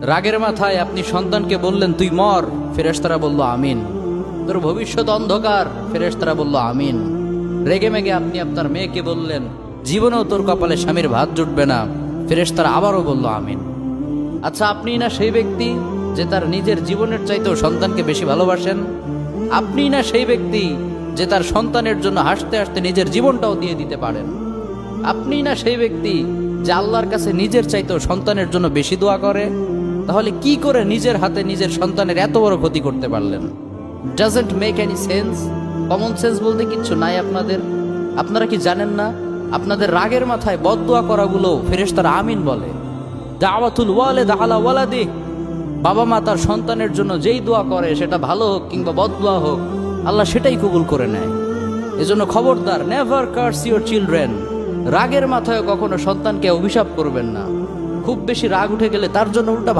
রাগের মাথায় আপনি সন্তানকে বললেন তুই মর, ফেরেশতারা বলল আমিন। তোর ভবিষ্যৎ অন্ধকার, ফেরেশতারা বলল আমিন। রেগে মেগে আপনি আপনার মেয়েকে বললেন জীবনেও তোর কপালে স্বামীর ভাত জুটবে না, ফেরেশতারা আবারও বলল আমিন। আচ্ছা, আপনি না সেই ব্যক্তি যে তার নিজের জীবনের চাইতেও সন্তানকে বেশি ভালোবাসেন? আপনি না সেই ব্যক্তি যে তার সন্তানের জন্য হাসতে হাসতে নিজের জীবনটাও দিয়ে দিতে পারেন? আপনি না সেই ব্যক্তি যে আল্লাহর কাছে নিজের চাইতেও সন্তানের জন্য বেশি দোয়া করে? তাহলে কি করে নিজের হাতে নিজের সন্তানের এত বড় ক্ষতি করতে পারলেন? Doesn't make any sense. Common sense বলতে কিচ্ছু নাই আপনাদের? আপনারা কি জানেন না আপনাদের রাগের মাথায় বদদোয়া করাগুলো ফেরেশতারা আমিন বলে? দাওয়াতুল ওয়ালিদ আলা ওয়ালাদি, বাবা মা তার সন্তানের জন্য যেই দোয়া করে সেটা ভালো হোক কিংবা বদদোয়া হোক, আল্লাহ সেটাই কবুল করে নেয়। এজন্য খবরদার, নেভার কার্স ইউর চিলড্রেন। রাগের মাথায় কখনো সন্তানকে অভিশাপ করবেন না। খুব বেশি রাগ উঠে গেলে তার জন্য উল্টা